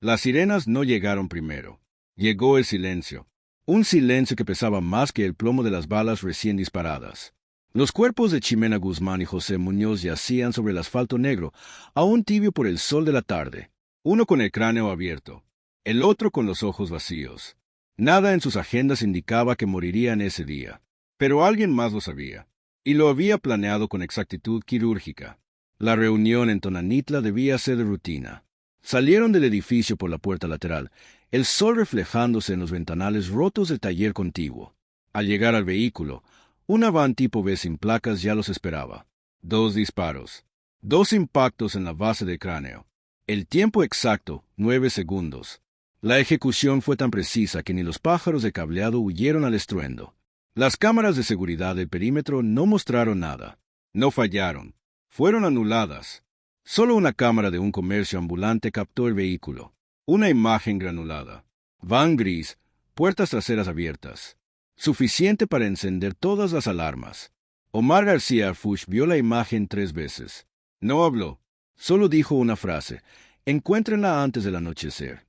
Las sirenas no llegaron primero. Llegó el silencio. Un silencio que pesaba más que el plomo de las balas recién disparadas. Los cuerpos de Ximena Guzmán y José Muñoz yacían sobre el asfalto negro, aún tibio por el sol de la tarde. Uno con el cráneo abierto, el otro con los ojos vacíos. Nada en sus agendas indicaba que morirían ese día. Pero alguien más lo sabía, y lo había planeado con exactitud quirúrgica. La reunión en Tonanitla debía ser de rutina. Salieron del edificio por la puerta lateral, el sol reflejándose en los ventanales rotos del taller contiguo. Al llegar al vehículo, una van tipo B sin placas ya los esperaba. 2 disparos. 2 impactos en la base del cráneo. El tiempo exacto, 9 segundos. La ejecución fue tan precisa que ni los pájaros de cableado huyeron al estruendo. Las cámaras de seguridad del perímetro no mostraron nada. No fallaron. Fueron anuladas. Solo una cámara de un comercio ambulante captó el vehículo. Una imagen granulada. Van gris, puertas traseras abiertas. Suficiente para encender todas las alarmas. Omar García Arfuch vio la imagen 3 veces. No habló. Solo dijo una frase. Encuéntrenla antes del anochecer.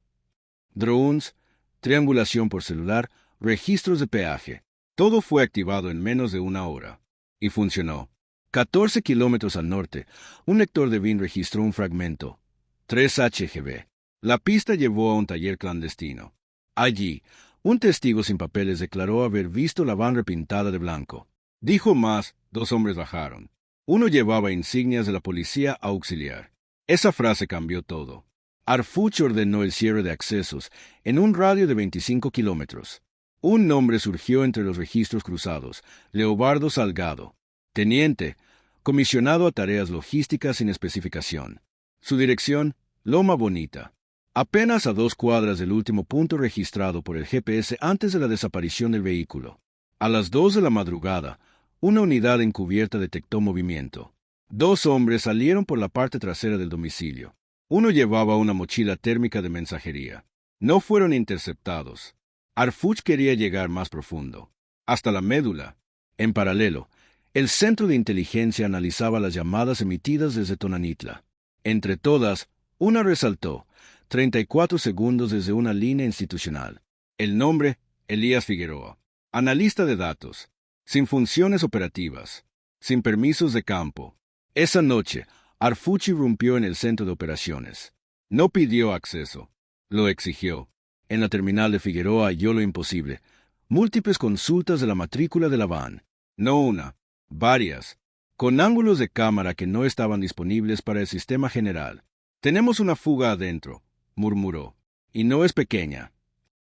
Drones, triangulación por celular, registros de peaje. Todo fue activado en menos de una hora. Y funcionó. 14 kilómetros al norte, un lector de VIN registró un fragmento. 3 HGB. La pista llevó a un taller clandestino. Allí, un testigo sin papeles declaró haber visto la van repintada de blanco. Dijo más, 2 hombres bajaron. Uno llevaba insignias de la policía auxiliar. Esa frase cambió todo. Arfuch ordenó el cierre de accesos en un radio de 25 kilómetros. Un nombre surgió entre los registros cruzados, Leobardo Salgado. Teniente, comisionado a tareas logísticas sin especificación. Su dirección, Loma Bonita. Apenas a 2 cuadras del último punto registrado por el GPS antes de la desaparición del vehículo. A las 2 de la madrugada, una unidad encubierta detectó movimiento. 2 hombres salieron por la parte trasera del domicilio. Uno llevaba una mochila térmica de mensajería. No fueron interceptados. Arfuch quería llegar más profundo, hasta la médula. En paralelo, el centro de inteligencia analizaba las llamadas emitidas desde Tonanitla. Entre todas, una resaltó, 34 segundos desde una línea institucional. El nombre, Elías Figueroa. Analista de datos. Sin funciones operativas. Sin permisos de campo. Esa noche, Arfuch irrumpió en el centro de operaciones. No pidió acceso. Lo exigió. En la terminal de Figueroa halló lo imposible. Múltiples consultas de la matrícula de la van. No una, varias. Con ángulos de cámara que no estaban disponibles para el sistema general. Tenemos una fuga adentro, murmuró. Y no es pequeña.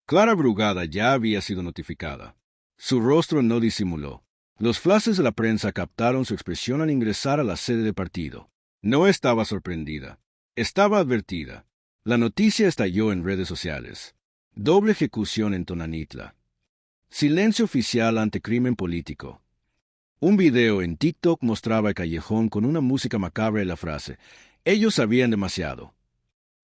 Clara Brugada ya había sido notificada. Su rostro no disimuló. Los flashes de la prensa captaron su expresión al ingresar a la sede de partido. No estaba sorprendida. Estaba advertida. La noticia estalló en redes sociales. Doble ejecución en Tonanitla. Silencio oficial ante crimen político. Un video en TikTok mostraba el callejón con una música macabra y la frase, ellos sabían demasiado.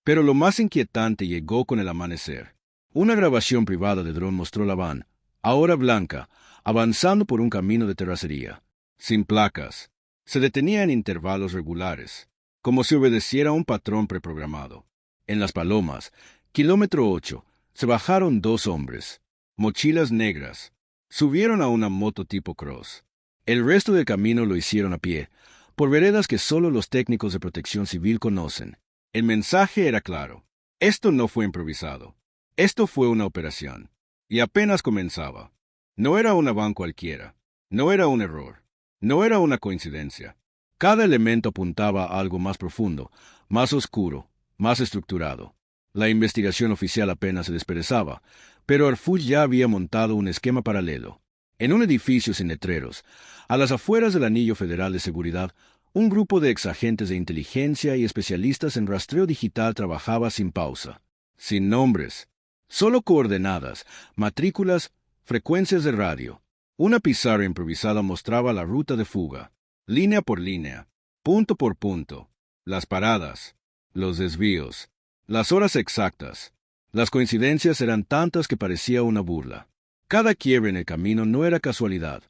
Pero lo más inquietante llegó con el amanecer. Una grabación privada de dron mostró la van, ahora blanca, avanzando por un camino de terracería. Sin placas. Se detenía en intervalos regulares, como si obedeciera a un patrón preprogramado. En Las Palomas, kilómetro 8, se bajaron 2 hombres, mochilas negras. Subieron a una moto tipo cross. El resto del camino lo hicieron a pie, por veredas que solo los técnicos de protección civil conocen. El mensaje era claro. Esto no fue improvisado. Esto fue una operación. Y apenas comenzaba. No era una van cualquiera. No era un error. No era una coincidencia. Cada elemento apuntaba a algo más profundo, más oscuro, más estructurado. La investigación oficial apenas se desperezaba, pero Arfuch ya había montado un esquema paralelo. En un edificio sin letreros, a las afueras del Anillo Federal de Seguridad, un grupo de exagentes de inteligencia y especialistas en rastreo digital trabajaba sin pausa, sin nombres, solo coordenadas, matrículas, frecuencias de radio. Una pizarra improvisada mostraba la ruta de fuga, línea por línea, punto por punto, las paradas, los desvíos, las horas exactas. Las coincidencias eran tantas que parecía una burla. Cada quiebre en el camino no era casualidad,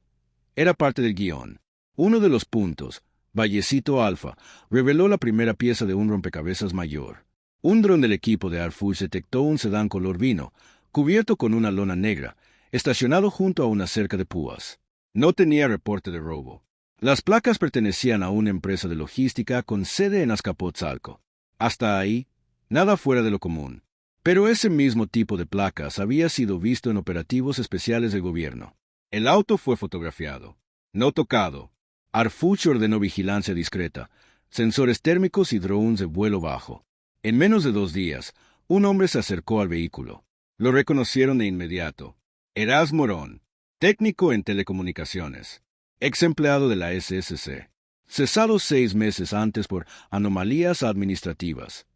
era parte del guión. Uno de los puntos, Vallecito Alfa, reveló la primera pieza de un rompecabezas mayor. Un dron del equipo de Arfush detectó un sedán color vino, cubierto con una lona negra, estacionado junto a una cerca de púas. No tenía reporte de robo. Las placas pertenecían a una empresa de logística con sede en Azcapotzalco. Hasta ahí, nada fuera de lo común. Pero ese mismo tipo de placas había sido visto en operativos especiales del gobierno. El auto fue fotografiado. No tocado. Arfush ordenó vigilancia discreta, sensores térmicos y drones de vuelo bajo. En menos de 2 días, un hombre se acercó al vehículo. Lo reconocieron de inmediato. Eraz Morón, técnico en telecomunicaciones, ex empleado de la SSC, cesado 6 meses antes por anomalías administrativas.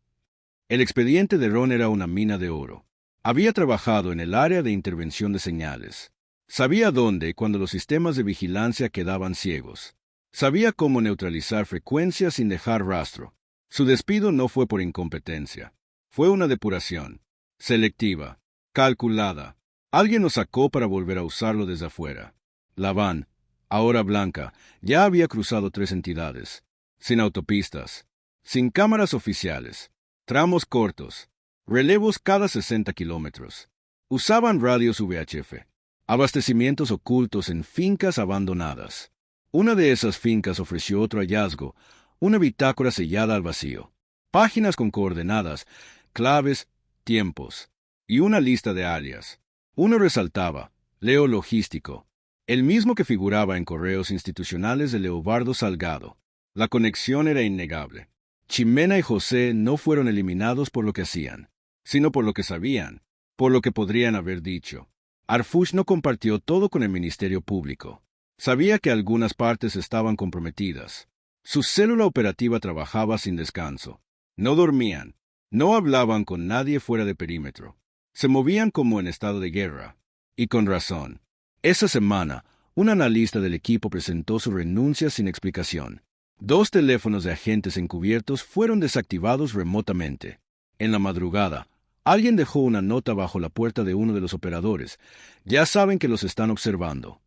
El expediente de Ron era una mina de oro. Había trabajado en el área de intervención de señales. Sabía dónde y cuando los sistemas de vigilancia quedaban ciegos. Sabía cómo neutralizar frecuencias sin dejar rastro. Su despido no fue por incompetencia. Fue una depuración. Selectiva. Calculada. Alguien lo sacó para volver a usarlo desde afuera. La van, ahora blanca, ya había cruzado 3 entidades. Sin autopistas. Sin cámaras oficiales. Tramos cortos. Relevos cada 60 kilómetros. Usaban radios VHF. Abastecimientos ocultos en fincas abandonadas. Una de esas fincas ofreció otro hallazgo, una bitácora sellada al vacío, páginas con coordenadas, claves, tiempos, y una lista de alias. Uno resaltaba, Leo Logístico, el mismo que figuraba en correos institucionales de Leobardo Salgado. La conexión era innegable. Chimena y José no fueron eliminados por lo que hacían, sino por lo que sabían, por lo que podrían haber dicho. Arfush no compartió todo con el Ministerio Público. Sabía que algunas partes estaban comprometidas. Su célula operativa trabajaba sin descanso. No dormían. No hablaban con nadie fuera de perímetro. Se movían como en estado de guerra. Y con razón. Esa semana, un analista del equipo presentó su renuncia sin explicación. 2 teléfonos de agentes encubiertos fueron desactivados remotamente. En la madrugada, alguien dejó una nota bajo la puerta de uno de los operadores. Ya saben que los están observando.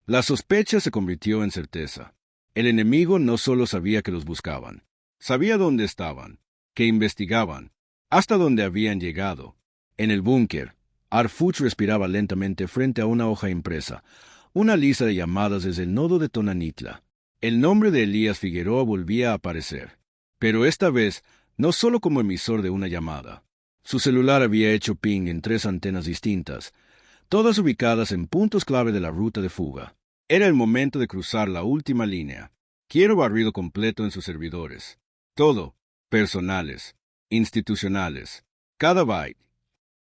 La sospecha se convirtió en certeza. El enemigo no solo sabía que los buscaban, sabía dónde estaban, que investigaban, hasta dónde habían llegado. En el búnker, Arfush respiraba lentamente frente a una hoja impresa, una lista de llamadas desde el nodo de Tonanitla. El nombre de Elías Figueroa volvía a aparecer, pero esta vez no solo como emisor de una llamada. Su celular había hecho ping en 3 antenas distintas, todas ubicadas en puntos clave de la ruta de fuga. Era el momento de cruzar la última línea. Quiero barrido completo en sus servidores. Todo, personales, institucionales, cada byte.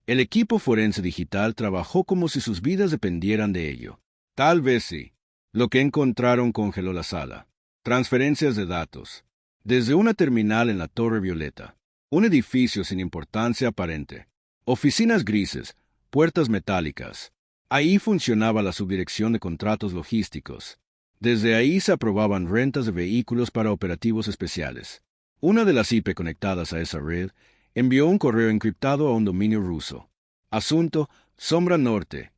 El equipo forense digital trabajó como si sus vidas dependieran de ello. Tal vez sí. Lo que encontraron congeló la sala. Transferencias de datos. Desde una terminal en la Torre Violeta. Un edificio sin importancia aparente. Oficinas grises, puertas metálicas. Ahí funcionaba la subdirección de contratos logísticos. Desde ahí se aprobaban rentas de vehículos para operativos especiales. Una de las IP conectadas a esa red envió un correo encriptado a un dominio ruso. Asunto, Sombra Norte.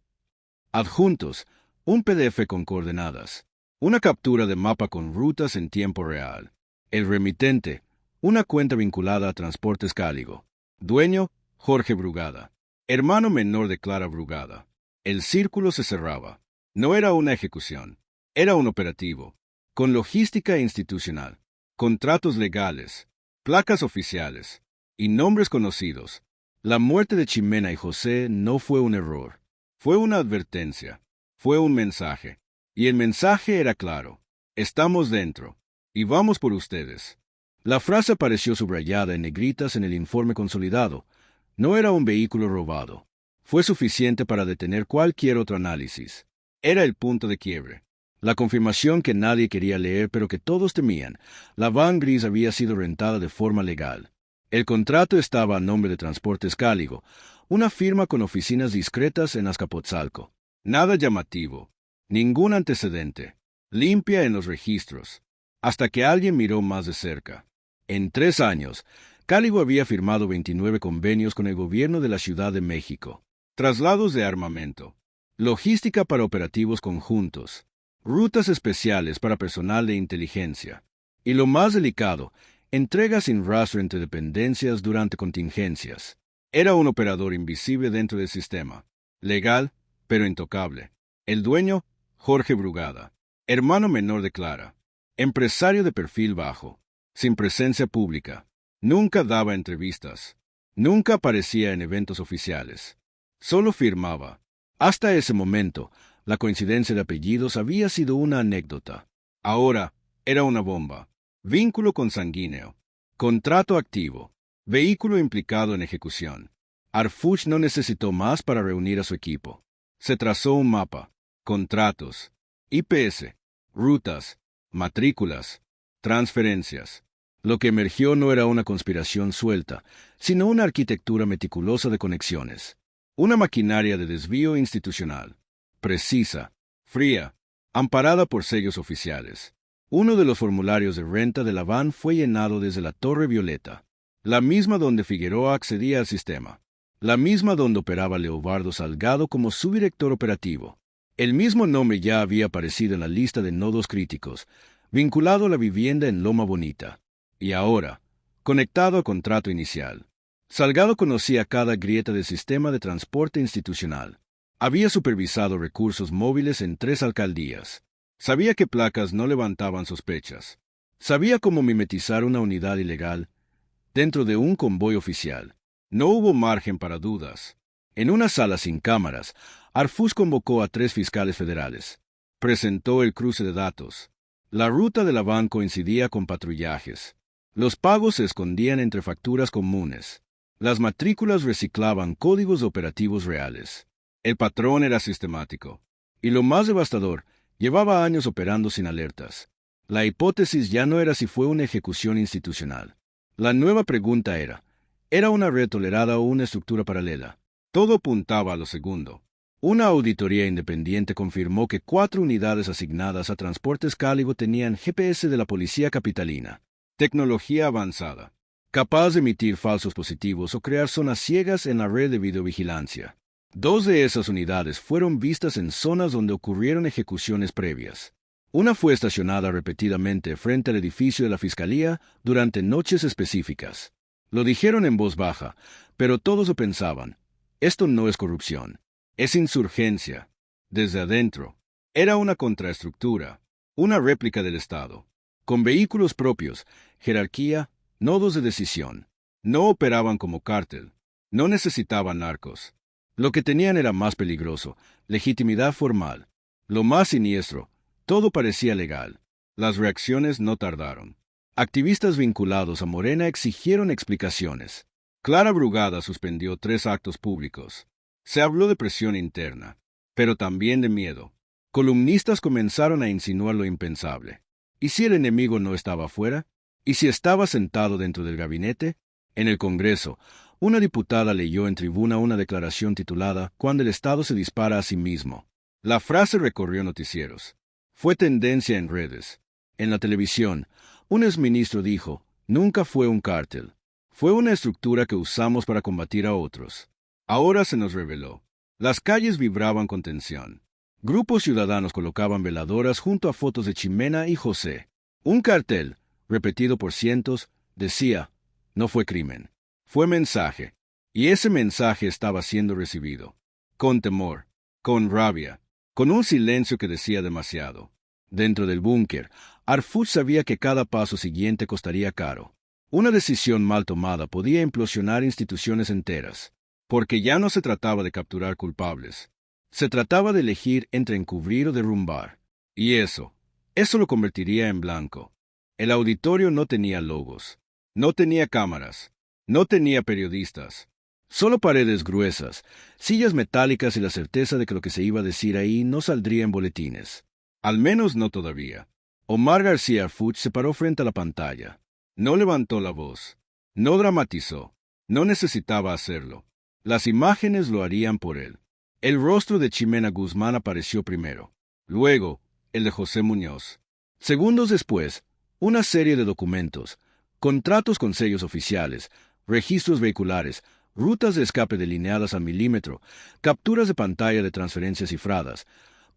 Adjuntos, un PDF con coordenadas. Una captura de mapa con rutas en tiempo real. El remitente, una cuenta vinculada a Transportes Cáligo. Dueño, Jorge Brugada. Hermano menor de Clara Brugada. El círculo se cerraba. No era una ejecución. Era un operativo. Con logística institucional. Contratos legales. Placas oficiales. Y nombres conocidos. La muerte de Chimena y José no fue un error. Fue una advertencia. Fue un mensaje. Y el mensaje era claro. Estamos dentro. Y vamos por ustedes. La frase apareció subrayada en negritas en el informe consolidado. No era un vehículo robado. Fue suficiente para detener cualquier otro análisis. Era el punto de quiebre. La confirmación que nadie quería leer pero que todos temían. La van gris había sido rentada de forma legal. El contrato estaba a nombre de Transportes Cáligo, una firma con oficinas discretas en Azcapotzalco. Nada llamativo. Ningún antecedente. Limpia en los registros. Hasta que alguien miró más de cerca. En 3 años, Cáligo había firmado 29 convenios con el gobierno de la Ciudad de México. Traslados de armamento, logística para operativos conjuntos, rutas especiales para personal de inteligencia. Y lo más delicado, entrega sin rastro entre dependencias durante contingencias. Era un operador invisible dentro del sistema, legal, pero intocable. El dueño, Jorge Brugada, hermano menor de Clara, empresario de perfil bajo, sin presencia pública, nunca daba entrevistas, nunca aparecía en eventos oficiales, solo firmaba. Hasta ese momento, la coincidencia de apellidos había sido una anécdota. Ahora, era una bomba. Vínculo consanguíneo, contrato activo, vehículo implicado en ejecución. Harfuch no necesitó más para reunir a su equipo. Se trazó un mapa, contratos, IPS, rutas, matrículas, transferencias. Lo que emergió no era una conspiración suelta, sino una arquitectura meticulosa de conexiones. Una maquinaria de desvío institucional, precisa, fría, amparada por sellos oficiales. Uno de los formularios de renta de la van fue llenado desde la Torre Violeta, la misma donde Figueroa accedía al sistema, la misma donde operaba Leobardo Salgado como subdirector operativo. El mismo nombre ya había aparecido en la lista de nodos críticos, vinculado a la vivienda en Loma Bonita. Y ahora, conectado al contrato inicial. Salgado conocía cada grieta del sistema de transporte institucional. Había supervisado recursos móviles en 3 alcaldías. Sabía que placas no levantaban sospechas. Sabía cómo mimetizar una unidad ilegal dentro de un convoy oficial. No hubo margen para dudas. En una sala sin cámaras, Harfuch convocó a 3 fiscales federales. Presentó el cruce de datos. La ruta de la van coincidía con patrullajes. Los pagos se escondían entre facturas comunes. Las matrículas reciclaban códigos operativos reales. El patrón era sistemático. Y lo más devastador, llevaba años operando sin alertas. La hipótesis ya no era si fue una ejecución institucional. La nueva pregunta ¿era una red tolerada o una estructura paralela? Todo apuntaba a lo segundo. Una auditoría independiente confirmó que 4 unidades asignadas a Transportes Cáligo tenían GPS de la policía capitalina. Tecnología avanzada, capaz de emitir falsos positivos o crear zonas ciegas en la red de videovigilancia. 2 de esas unidades fueron vistas en zonas donde ocurrieron ejecuciones previas. Una fue estacionada repetidamente frente al edificio de la Fiscalía durante noches específicas. Lo dijeron en voz baja, pero todos lo pensaban. Esto no es corrupción. Es insurgencia. Desde adentro. Era una contraestructura, una réplica del Estado. Con vehículos propios, jerarquía, nodos de decisión. No operaban como cártel. No necesitaban narcos. Lo que tenían era más peligroso, legitimidad formal. Lo más siniestro, todo parecía legal. Las reacciones no tardaron. Activistas vinculados a Morena exigieron explicaciones. Clara Brugada suspendió 3 actos públicos. Se habló de presión interna, pero también de miedo. Columnistas comenzaron a insinuar lo impensable. ¿Y si el enemigo no estaba afuera? ¿Y si estaba sentado dentro del gabinete? En el Congreso, una diputada leyó en tribuna una declaración titulada «Cuando el Estado se dispara a sí mismo». La frase recorrió noticieros. Fue tendencia en redes. En la televisión, un exministro dijo, «Nunca fue un cártel. Fue una estructura que usamos para combatir a otros». Ahora se nos reveló. Las calles vibraban con tensión. Grupos ciudadanos colocaban veladoras junto a fotos de Ximena y José. Un cartel, repetido por cientos, decía, no fue crimen, fue mensaje. Y ese mensaje estaba siendo recibido. Con temor, con rabia, con un silencio que decía demasiado. Dentro del búnker, Harfuch sabía que cada paso siguiente costaría caro. Una decisión mal tomada podía implosionar instituciones enteras. Porque ya no se trataba de capturar culpables. Se trataba de elegir entre encubrir o derrumbar. Y eso lo convertiría en blanco. El auditorio no tenía logos, no tenía cámaras, no tenía periodistas. Solo paredes gruesas, sillas metálicas y la certeza de que lo que se iba a decir ahí no saldría en boletines. Al menos no todavía. Omar García Harfuch se paró frente a la pantalla. No levantó la voz. No dramatizó. No necesitaba hacerlo. Las imágenes lo harían por él. El rostro de Ximena Guzmán apareció primero. Luego, el de José Muñoz. Segundos después, una serie de documentos, contratos con sellos oficiales, registros vehiculares, rutas de escape delineadas al milímetro, capturas de pantalla de transferencias cifradas,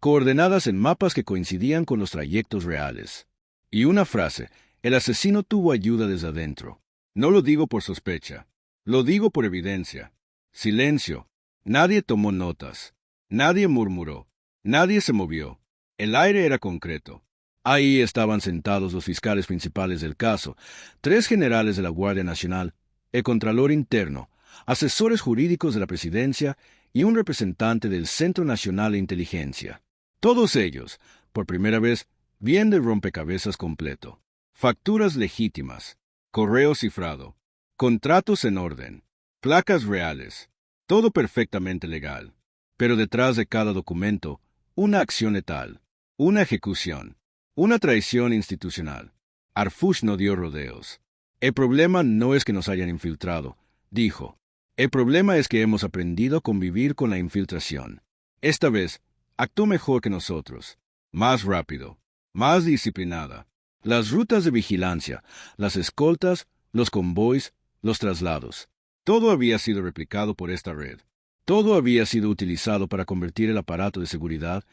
coordenadas en mapas que coincidían con los trayectos reales. Y una frase, El asesino tuvo ayuda desde adentro. No lo digo por sospecha. Lo digo por evidencia. Silencio. Nadie tomó notas. Nadie murmuró. Nadie se movió. El aire era concreto. Ahí estaban sentados los fiscales principales del caso, 3 generales de la Guardia Nacional, el Contralor Interno, asesores jurídicos de la Presidencia y un representante del Centro Nacional de Inteligencia. Todos ellos, por primera vez, bien de rompecabezas completo. Facturas legítimas, correo cifrado, contratos en orden, placas reales, todo perfectamente legal. Pero detrás de cada documento, una acción letal, una ejecución, una traición institucional. Harfuch no dio rodeos. El problema no es que nos hayan infiltrado, dijo. El problema es que hemos aprendido a convivir con la infiltración. Esta vez, actuó mejor que nosotros. Más rápido, más disciplinada. Las rutas de vigilancia, las escoltas, los convoys, los traslados. Todo había sido replicado por esta red. Todo había sido utilizado para convertir el aparato de seguridad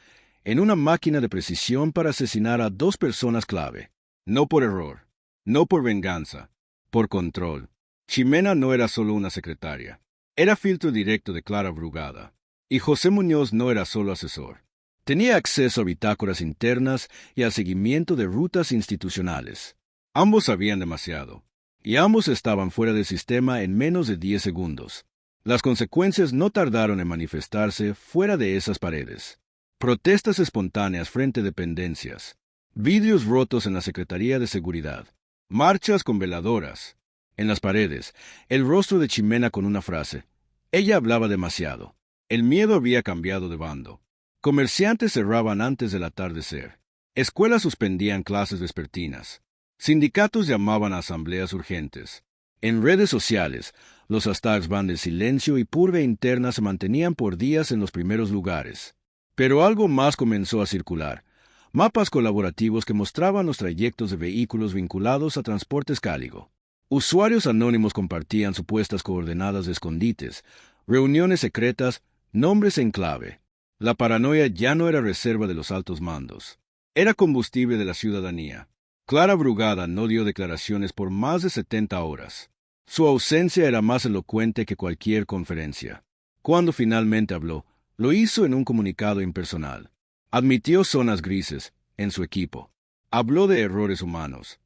en una máquina de precisión para asesinar a 2 personas clave. No por error, no por venganza, por control. Ximena no era solo una secretaria. Era filtro directo de Clara Brugada. Y José Muñoz no era solo asesor. Tenía acceso a bitácoras internas y al seguimiento de rutas institucionales. Ambos sabían demasiado. Y ambos estaban fuera del sistema en menos de 10 segundos. Las consecuencias no tardaron en manifestarse fuera de esas paredes. Protestas espontáneas frente a dependencias. Vidrios rotos en la Secretaría de Seguridad. Marchas con veladoras. En las paredes, el rostro de Ximena con una frase. Ella hablaba demasiado. El miedo había cambiado de bando. Comerciantes cerraban antes del atardecer. Escuelas suspendían clases vespertinas. Sindicatos llamaban a asambleas urgentes. En redes sociales, los hashtags van del silencio y purga interna se mantenían por días en los primeros lugares. Pero algo más comenzó a circular. Mapas colaborativos que mostraban los trayectos de vehículos vinculados a transportes Cáligo. Usuarios anónimos compartían supuestas coordenadas de escondites, reuniones secretas, nombres en clave. La paranoia ya no era reserva de los altos mandos. Era combustible de la ciudadanía. Clara Brugada no dio declaraciones por más de 70 horas. Su ausencia era más elocuente que cualquier conferencia. Cuando finalmente habló, lo hizo en un comunicado impersonal. Admitió zonas grises en su equipo. Habló de errores humanos.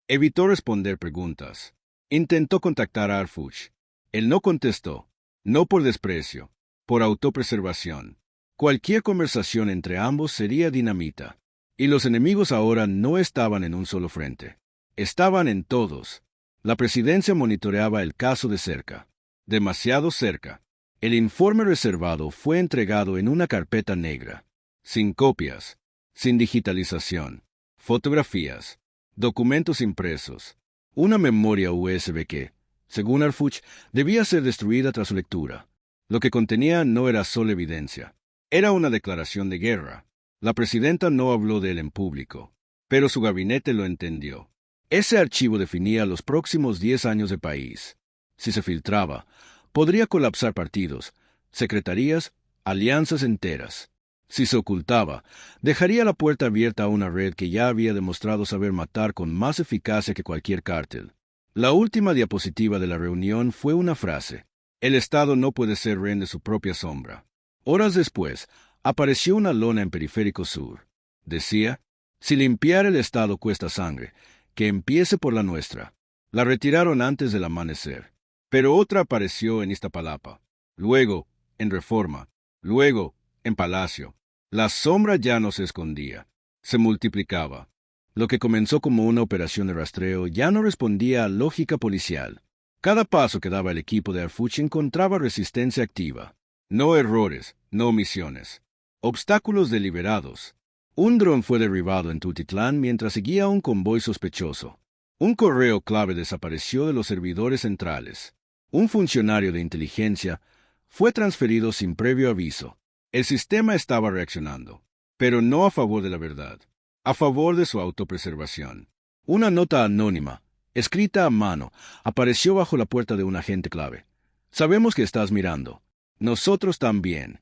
Evitó responder preguntas. Intentó contactar a Harfuch. Él no contestó. No por desprecio, por autopreservación. Cualquier conversación entre ambos sería dinamita. Y los enemigos ahora no estaban en un solo frente. Estaban en todos. La presidencia monitoreaba el caso de cerca. Demasiado cerca. El informe reservado fue entregado en una carpeta negra. Sin copias. Sin digitalización. Fotografías. Documentos impresos. Una memoria USB que, según Harfuch, debía ser destruida tras su lectura. Lo que contenía no era solo evidencia. Era una declaración de guerra. La presidenta no habló de él en público, pero su gabinete lo entendió. Ese archivo definía los próximos 10 años de país. Si se filtraba, podría colapsar partidos, secretarías, alianzas enteras. Si se ocultaba, dejaría la puerta abierta a una red que ya había demostrado saber matar con más eficacia que cualquier cártel. La última diapositiva de la reunión fue una frase. El Estado no puede ser rehén de su propia sombra. Horas después, apareció una lona en Periférico Sur. Decía, si limpiar el Estado cuesta sangre, que empiece por la nuestra. La retiraron antes del amanecer. Pero otra apareció en Iztapalapa. Luego, en Reforma. Luego, en Palacio. La sombra ya no se escondía. Se multiplicaba. Lo que comenzó como una operación de rastreo ya no respondía a lógica policial. Cada paso que daba el equipo de Harfuch encontraba resistencia activa. No errores, no omisiones. Obstáculos deliberados. Un dron fue derribado en Tutitlán mientras seguía un convoy sospechoso. Un correo clave desapareció de los servidores centrales. Un funcionario de inteligencia fue transferido sin previo aviso. El sistema estaba reaccionando, pero no a favor de la verdad, a favor de su autopreservación. Una nota anónima, escrita a mano, apareció bajo la puerta de un agente clave. Sabemos que estás mirando. Nosotros también.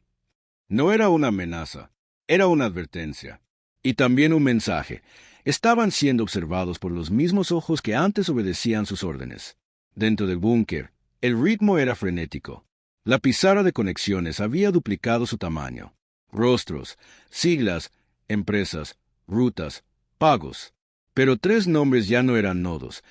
No era una amenaza, era una advertencia. Y también un mensaje. estaban siendo observados por los mismos ojos que antes obedecían sus órdenes. Dentro del búnker, el ritmo era frenético. La pizarra de conexiones había duplicado su tamaño. Rostros, siglas, empresas, rutas, pagos. Pero 3 nombres ya no eran nodos,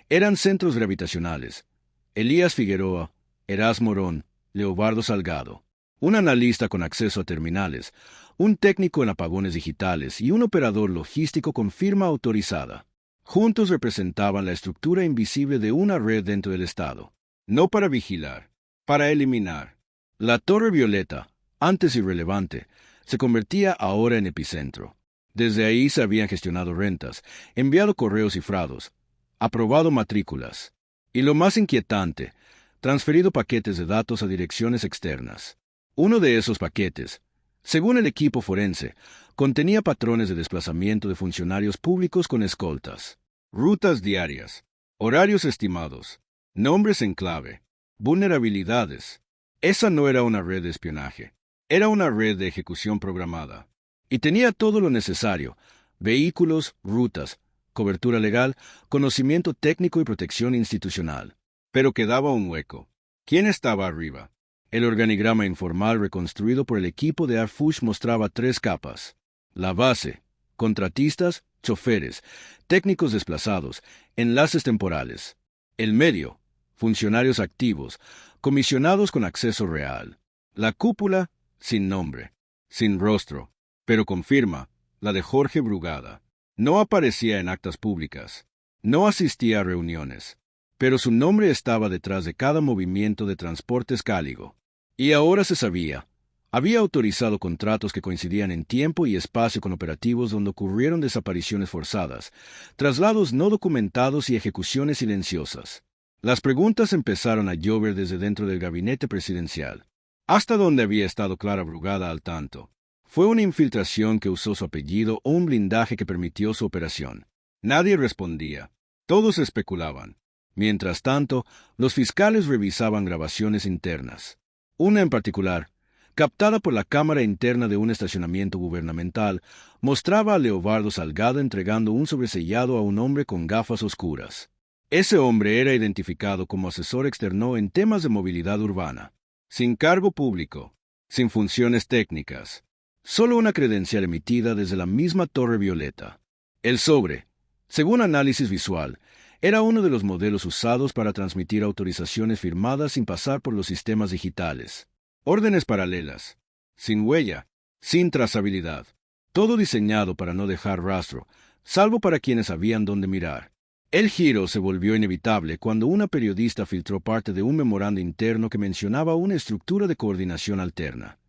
eran centros gravitacionales. Elías Figueroa, Erasmo Morón, Leobardo Salgado. Un analista con acceso a terminales, un técnico en apagones digitales y un operador logístico con firma autorizada. Juntos representaban la estructura invisible de una red dentro del Estado. No para vigilar, para eliminar. La Torre Violeta, antes irrelevante, se convertía ahora en epicentro. Desde ahí se habían gestionado rentas, enviado correos cifrados, aprobado matrículas. Y lo más inquietante, transferido paquetes de datos a direcciones externas. Uno de esos paquetes, según el equipo forense, contenía patrones de desplazamiento de funcionarios públicos con escoltas, rutas diarias, horarios estimados, nombres en clave, vulnerabilidades. Esa no era una red de espionaje, era una red de ejecución programada. Y tenía todo lo necesario: vehículos, rutas, cobertura legal, conocimiento técnico y protección institucional. Pero quedaba un hueco. ¿Quién estaba arriba? El organigrama informal reconstruido por el equipo de Arfush mostraba 3 capas. La base, contratistas, choferes, técnicos desplazados, enlaces temporales. El medio, funcionarios activos, comisionados con acceso real. La cúpula, sin nombre, sin rostro, pero con firma, la de Jorge Brugada. No aparecía en actas públicas, no asistía a reuniones, pero su nombre estaba detrás de cada movimiento de transportes Cáligo. Y ahora se sabía. Había autorizado contratos que coincidían en tiempo y espacio con operativos donde ocurrieron desapariciones forzadas, traslados no documentados y ejecuciones silenciosas. Las preguntas empezaron a llover desde dentro del gabinete presidencial. ¿Hasta dónde había estado Clara Brugada al tanto? ¿Fue una infiltración que usó su apellido o un blindaje que permitió su operación? Nadie respondía. Todos especulaban. Mientras tanto, los fiscales revisaban grabaciones internas. Una en particular, captada por la cámara interna de un estacionamiento gubernamental, mostraba a Leobardo Salgado entregando un sobresellado a un hombre con gafas oscuras. Ese hombre era identificado como asesor externo en temas de movilidad urbana, sin cargo público, sin funciones técnicas, solo una credencial emitida desde la misma Torre Violeta. El sobre, según análisis visual, era uno de los modelos usados para transmitir autorizaciones firmadas sin pasar por los sistemas digitales. Órdenes paralelas, sin huella, sin trazabilidad. Todo diseñado para no dejar rastro, salvo para quienes sabían dónde mirar. El giro se volvió inevitable cuando una periodista filtró parte de un memorando interno que mencionaba una estructura de coordinación alterna.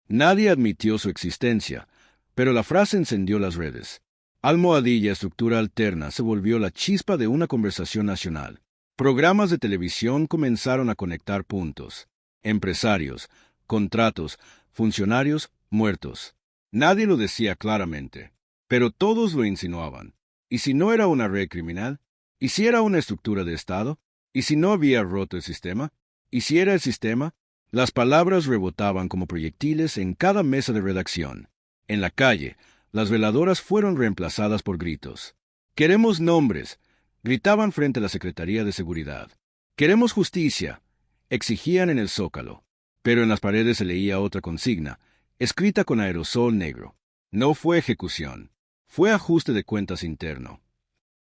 Nadie admitió su existencia, pero la frase encendió las redes. Almohadilla estructura alterna se volvió la chispa de una conversación nacional. Programas de televisión comenzaron a conectar puntos. Empresarios, contratos, funcionarios, muertos. Nadie lo decía claramente, pero todos lo insinuaban. ¿Y si no era una red criminal? ¿Y si era una estructura de Estado? ¿Y si no había roto el sistema? ¿Y si era el sistema? Las palabras rebotaban como proyectiles en cada mesa de redacción. En la calle, las veladoras fueron reemplazadas por gritos. «¡Queremos nombres!», gritaban frente a la Secretaría de Seguridad. «¡Queremos justicia!», exigían en el Zócalo. Pero en las paredes se leía otra consigna, escrita con aerosol negro. No fue ejecución, fue ajuste de cuentas interno.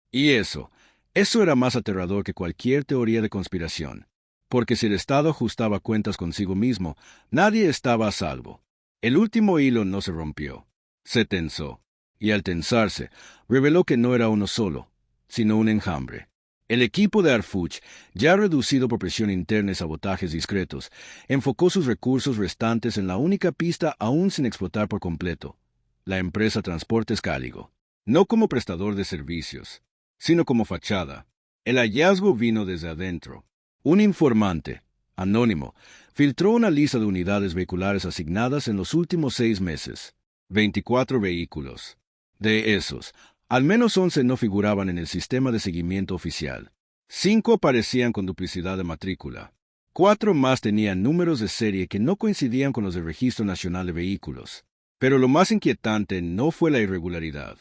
Y eso era más aterrador que cualquier teoría de conspiración. Porque si el Estado ajustaba cuentas consigo mismo, nadie estaba a salvo. El último hilo no se rompió. Se tensó, y al tensarse, reveló que no era uno solo, sino un enjambre. El equipo de Arfuch, ya reducido por presión interna y sabotajes discretos, enfocó sus recursos restantes en la única pista aún sin explotar por completo, la empresa Transportes Cáligo. No como prestador de servicios, sino como fachada. El hallazgo vino desde adentro. Un informante, anónimo, filtró una lista de unidades vehiculares asignadas en los últimos 6 meses. 24 vehículos. De esos, al menos 11 no figuraban en el sistema de seguimiento oficial. 5 aparecían con duplicidad de matrícula. 4 más tenían números de serie que no coincidían con los del Registro Nacional de Vehículos. Pero lo más inquietante no fue la irregularidad.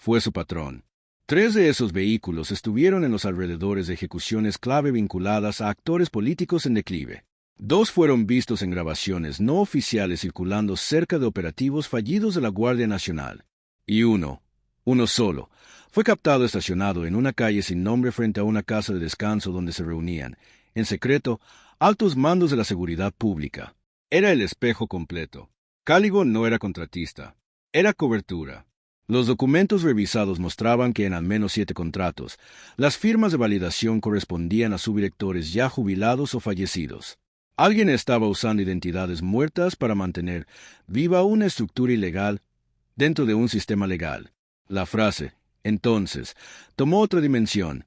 fue su patrón. 3 de esos vehículos estuvieron en los alrededores de ejecuciones clave vinculadas a actores políticos en declive. 2 fueron vistos en grabaciones no oficiales circulando cerca de operativos fallidos de la Guardia Nacional. Y uno solo, fue captado estacionado en una calle sin nombre frente a una casa de descanso donde se reunían, en secreto, altos mandos de la seguridad pública. Era el espejo completo. Caligo no era contratista, era cobertura. Los documentos revisados mostraban que en al menos 7 contratos, las firmas de validación correspondían a subdirectores ya jubilados o fallecidos. Alguien estaba usando identidades muertas para mantener viva una estructura ilegal dentro de un sistema legal. La frase, entonces, tomó otra dimensión.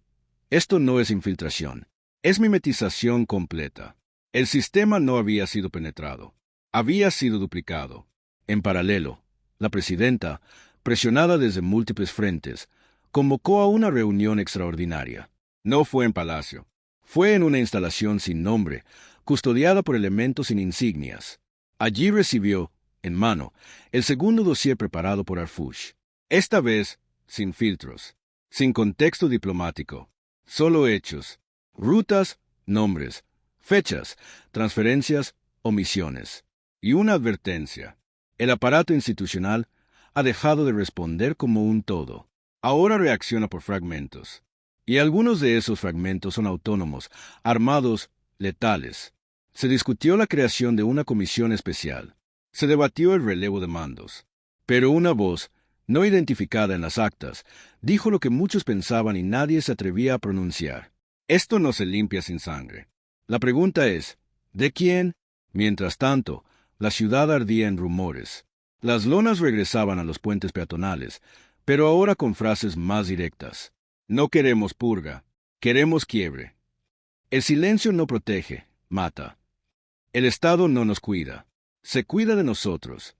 Esto no es infiltración, es mimetización completa. El sistema no había sido penetrado, había sido duplicado. En paralelo, la presidenta, presionada desde múltiples frentes, convocó a una reunión extraordinaria. No fue en Palacio, fue en una instalación sin nombre, custodiada por elementos sin insignias. Allí recibió, en mano, el segundo dossier preparado por Arfush. Esta vez, sin filtros, sin contexto diplomático, solo hechos, rutas, nombres, fechas, transferencias, omisiones. Y una advertencia. El aparato institucional ha dejado de responder como un todo. Ahora reacciona por fragmentos. Y algunos de esos fragmentos son autónomos, armados, letales. Se discutió la creación de una comisión especial. Se debatió el relevo de mandos. Pero una voz, no identificada en las actas, dijo lo que muchos pensaban y nadie se atrevía a pronunciar. Esto no se limpia sin sangre. La pregunta es, ¿de quién? Mientras tanto, la ciudad ardía en rumores. Las lonas regresaban a los puentes peatonales, pero ahora con frases más directas. No queremos purga, queremos quiebre. El silencio no protege, mata. El Estado no nos cuida, se cuida de nosotros.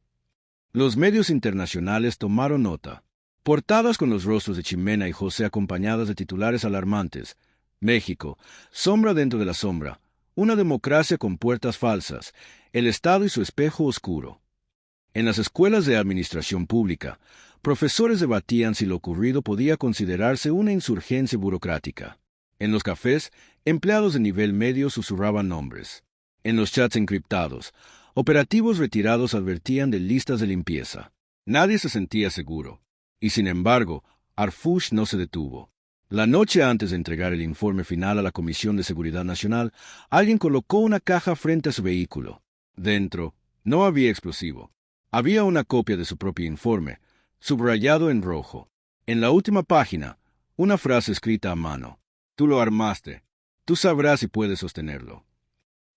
Los medios internacionales tomaron nota. Portadas con los rostros de Ximena y José acompañadas de titulares alarmantes. México, sombra dentro de la sombra, una democracia con puertas falsas, el Estado y su espejo oscuro. En las escuelas de administración pública, profesores debatían si lo ocurrido podía considerarse una insurgencia burocrática. En los cafés, empleados de nivel medio susurraban nombres. En los chats encriptados, operativos retirados advertían de listas de limpieza. Nadie se sentía seguro. Y sin embargo, Arfush no se detuvo. La noche antes de entregar el informe final a la Comisión de Seguridad Nacional, alguien colocó una caja frente a su vehículo. Dentro, no había explosivo. Había una copia de su propio informe, subrayado en rojo. En la última página, una frase escrita a mano. Tú lo armaste. Tú sabrás si puedes sostenerlo.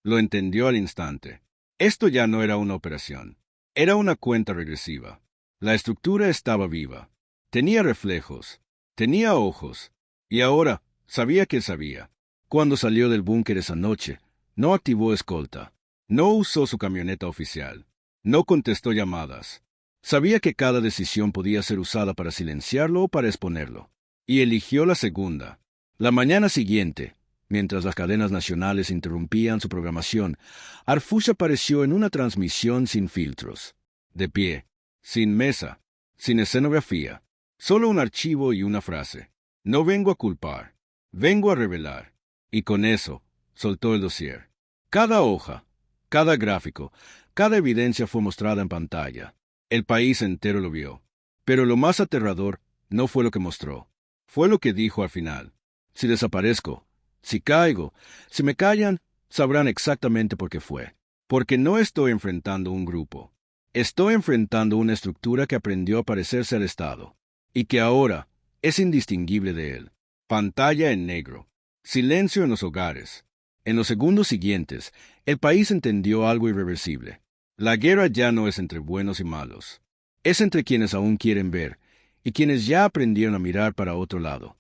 Lo entendió al instante. Esto ya no era una operación. Era una cuenta regresiva. La estructura estaba viva. Tenía reflejos. Tenía ojos. Y ahora, sabía que sabía. Cuando salió del búnker esa noche, no activó escolta. No usó su camioneta oficial. No contestó llamadas. Sabía que cada decisión podía ser usada para silenciarlo o para exponerlo. Y eligió la segunda. La mañana siguiente, mientras las cadenas nacionales interrumpían su programación, Arfush apareció en una transmisión sin filtros. De pie, sin mesa, sin escenografía. Solo un archivo y una frase. No vengo a culpar, vengo a revelar. Y con eso, soltó el dossier. Cada hoja, cada gráfico, cada evidencia fue mostrada en pantalla. El país entero lo vio. Pero lo más aterrador no fue lo que mostró. Fue lo que dijo al final. Si desaparezco, si caigo, si me callan, sabrán exactamente por qué fue. Porque no estoy enfrentando un grupo. Estoy enfrentando una estructura que aprendió a parecerse al Estado. Y que ahora es indistinguible de él. Pantalla en negro. Silencio en los hogares. En los segundos siguientes, el país entendió algo irreversible. La guerra ya no es entre buenos y malos. Es entre quienes aún quieren ver y quienes ya aprendieron a mirar para otro lado.